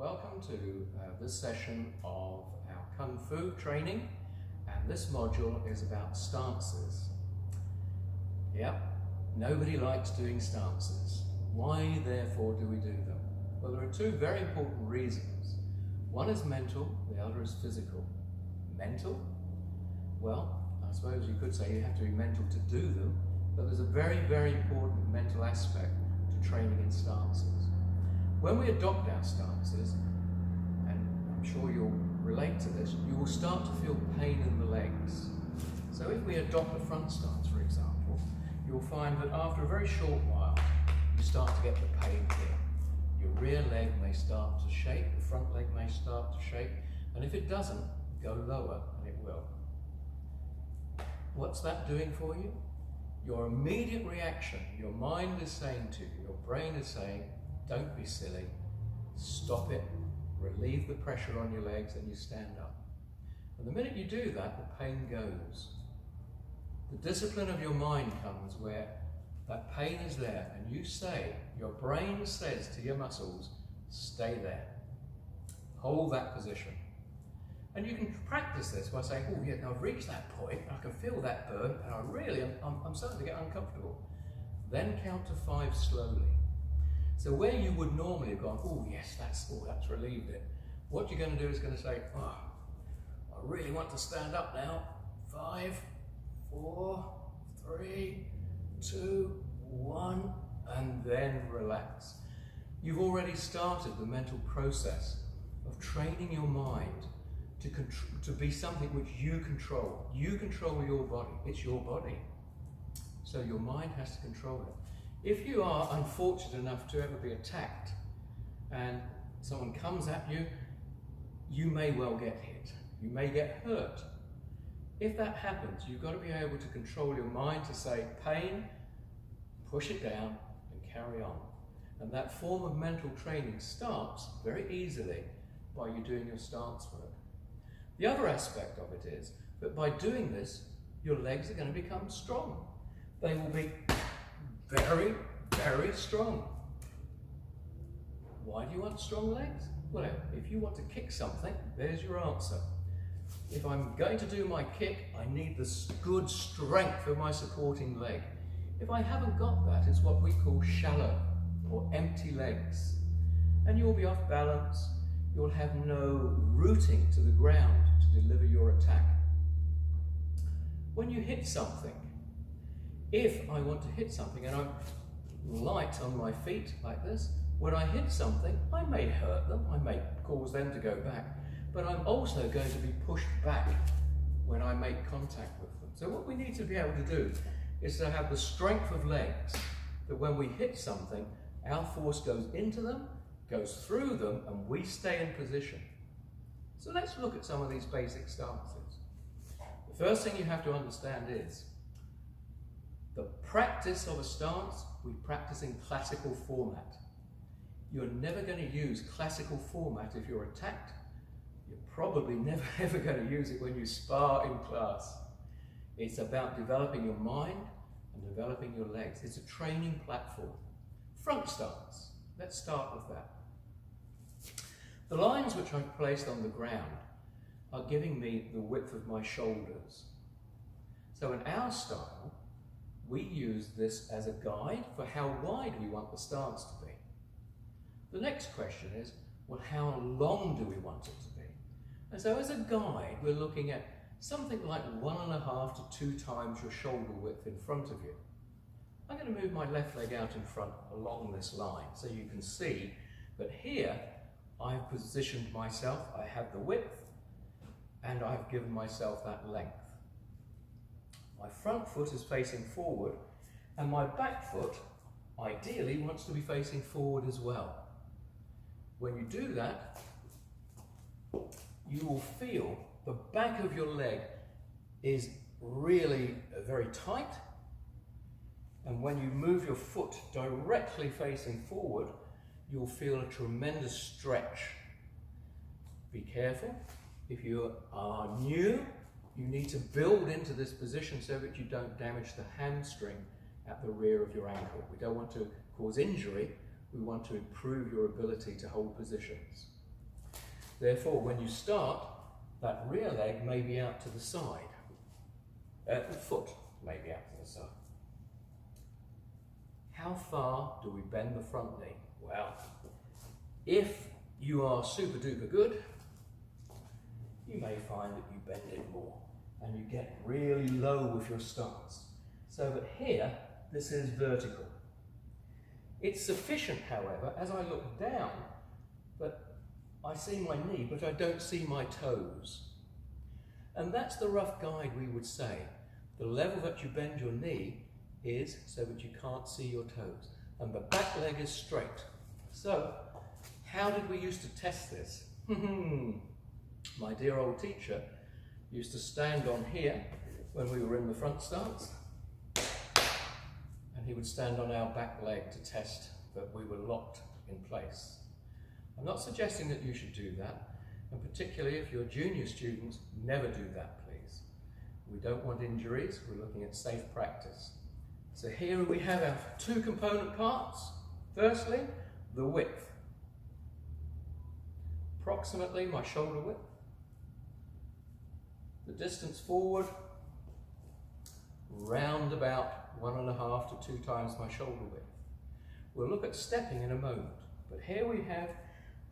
Welcome to this session of our Kung Fu training, and this module is about stances. Yep, nobody likes doing stances. Why therefore do we do them? Well, there are two very important reasons. One is mental, the other is physical. Mental? Well, I suppose you could say you have to be mental to do them, but there's a very, very important mental aspect to training in stances. When we adopt our stances, and I'm sure you'll relate to this, you will start to feel pain in the legs. So if we adopt the front stance, for example, you'll find that after a very short while, you start to get the pain here. Your rear leg may start to shake, the front leg may start to shake, and if it doesn't, go lower and it will. What's that doing for you? Your immediate reaction, your mind is saying to you, your brain is saying, don't be silly, stop it, relieve the pressure on your legs, and you stand up. And the minute you do that, the pain goes. The discipline of your mind comes where that pain is there, and you say, your brain says to your muscles, stay there. Hold that position. And you can practice this by saying, oh yeah, now I've reached that point, I can feel that burn, and I'm starting to get uncomfortable. Then count to 5 slowly. So where you would normally have gone, oh yes, that's relieved it. What you're going to do is going to say, oh, I really want to stand up now. 5, 4, 3, 2, 1, and then relax. You've already started the mental process of training your mind to be something which you control. You control your body. It's your body. So your mind has to control it. If you are unfortunate enough to ever be attacked and someone comes at you, you may well get hit. You may get hurt. If that happens, you've got to be able to control your mind to say, pain, push it down and carry on. And that form of mental training starts very easily by you doing your stance work. The other aspect of it is that by doing this, your legs are going to become strong. They will be very, very strong. Why do you want strong legs? Well, if you want to kick something, there's your answer. If I'm going to do my kick, I need the good strength of my supporting leg. If I haven't got that, it's what we call shallow or empty legs. And you'll be off balance, you'll have no rooting to the ground to deliver your attack. When you hit something, if I want to hit something and I'm light on my feet like this, when I hit something, I may hurt them, I may cause them to go back, but I'm also going to be pushed back when I make contact with them. So what we need to be able to do is to have the strength of legs that when we hit something, our force goes into them, goes through them, and we stay in position. So let's look at some of these basic stances. The first thing you have to understand is the practice of a stance, we practice in classical format. You're never going to use classical format if you're attacked. You're probably never ever going to use it when you spar in class. It's about developing your mind and developing your legs. It's a training platform. Front stance, let's start with that. The lines which I've placed on the ground are giving me the width of my shoulders. So in our style, we use this as a guide for how wide we want the stance to be. The next question is, well, how long do we want it to be? And so as a guide, we're looking at something like 1.5 to 2 times your shoulder width in front of you. I'm going to move my left leg out in front along this line so you can see that here I've positioned myself, I have the width, and I've given myself that length. My front foot is facing forward, and my back foot ideally wants to be facing forward as well. When you do that, you will feel the back of your leg is really very tight, and when you move your foot directly facing forward, you'll feel a tremendous stretch. Be careful. If you are new, you need to build into this position so that you don't damage the hamstring at the rear of your ankle. We don't want to cause injury, we want to improve your ability to hold positions. Therefore, when you start, that rear leg may be out to the side. The foot may be out to the side. How far do we bend the front knee? Well, if you are super duper good, you may find that you bend it more and you get really low with your stance. So that here, this is vertical. It's sufficient, however, as I look down, but I see my knee, but I don't see my toes. And that's the rough guide we would say. The level that you bend your knee is so that you can't see your toes. And the back leg is straight. So, how did we used to test this? My dear old teacher used to stand on here when we were in the front stance, and he would stand on our back leg to test that we were locked in place. I'm not suggesting that you should do that, and particularly if you're junior students, never do that, please. We don't want injuries, we're looking at safe practice. So here we have our two component parts. Firstly, the width. Approximately my shoulder width. The distance forward, round about 1.5 to 2 times my shoulder width. We'll look at stepping in a moment, but here we have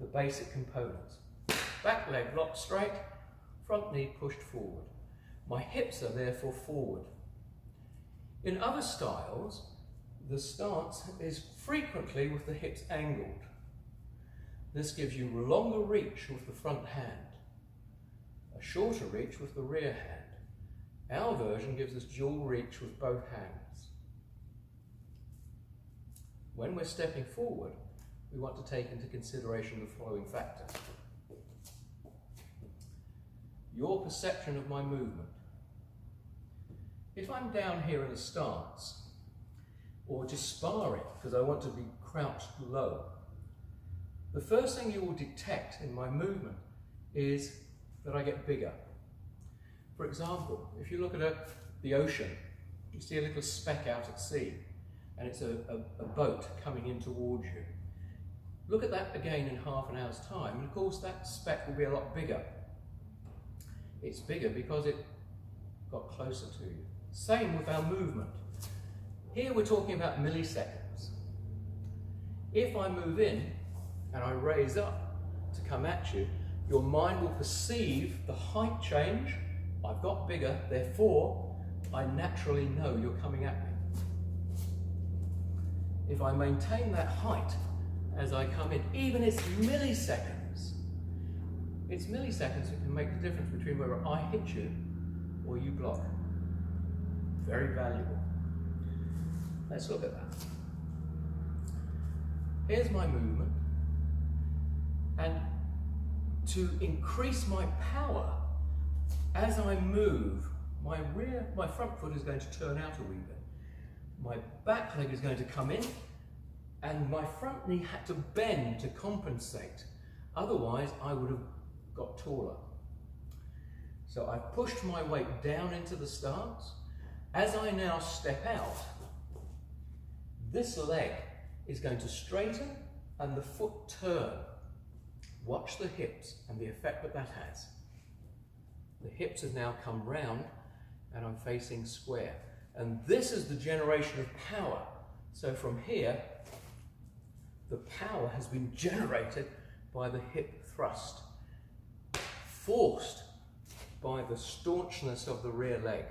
the basic components. Back leg locked straight, front knee pushed forward. My hips are therefore forward. In other styles, the stance is frequently with the hips angled. This gives you longer reach with the front hand, a shorter reach with the rear hand. Our version gives us dual reach with both hands. When we're stepping forward, we want to take into consideration the following factors. Your perception of my movement. If I'm down here in a stance, or just sparring because I want to be crouched low, the first thing you will detect in my movement is that I get bigger. For example, if you look at the ocean, you see a little speck out at sea, and it's a boat coming in towards you. Look at that again in half an hour's time, and of course that speck will be a lot bigger. It's bigger because it got closer to you. Same with our movement. Here we're talking about milliseconds. If I move in and I raise up to come at you, your mind will perceive the height change. I've got bigger, therefore I naturally know you're coming at me. If I maintain that height as I come in, even it's milliseconds that can make the difference between whether I hit you or you block. Very valuable. Let's look at that. Here's my movement, and to increase my power, as I move, my front foot is going to turn out a wee bit. My back leg is going to come in, and my front knee had to bend to compensate. Otherwise, I would have got taller. So I've pushed my weight down into the stance. As I now step out, this leg is going to straighten and the foot turn. Watch the hips and the effect that that has. The hips have now come round and I'm facing square. And this is the generation of power. So from here, the power has been generated by the hip thrust, forced by the staunchness of the rear leg.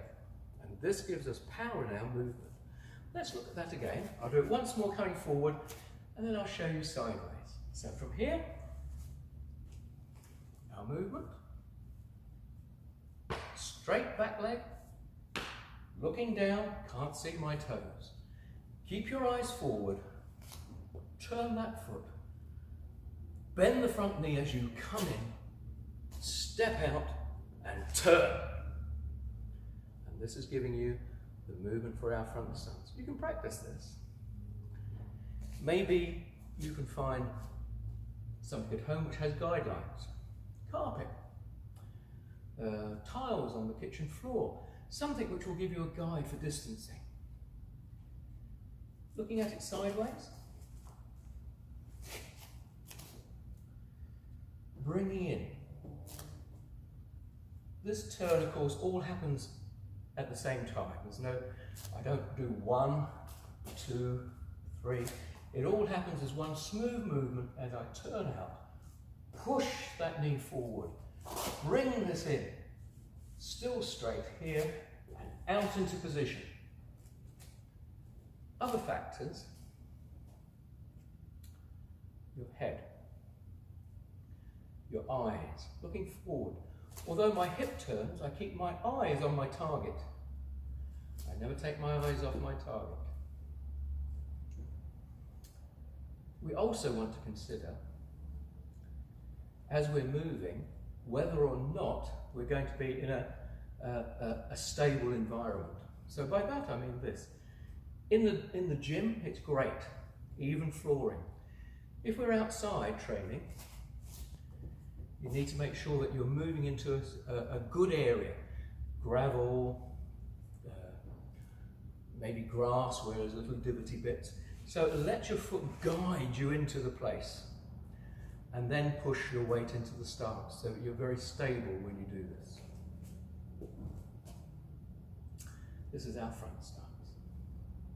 And this gives us power in our movement. Let's look at that again. I'll do it once more coming forward, and then I'll show you sideways. So from here, our movement, straight back leg, looking down, can't see my toes. Keep your eyes forward, turn that foot, bend the front knee as you come in, step out and turn. And this is giving you the movement for our front stance. You can practice this. Maybe you can find something at home which has guidelines. Carpet, tiles on the kitchen floor, something which will give you a guide for distancing. Looking at it sideways. bringing in. This turn, of course, all happens at the same time. There's no, I don't do 1, 2, 3. It all happens as one smooth movement as I turn out. Push that knee forward. Bring this in. Still straight here and out into position. Other factors, your head, your eyes, looking forward. Although my hip turns, I keep my eyes on my target. I never take my eyes off my target. We also want to consider, as we're moving, whether or not we're going to be in a stable environment. So by that I mean this. In the gym, it's great, even flooring. If we're outside training, you need to make sure that you're moving into a good area, gravel, maybe grass where there's little divotty bits. So let your foot guide you into the place and then push your weight into the stance so that you're very stable when you do this. This is our front stance.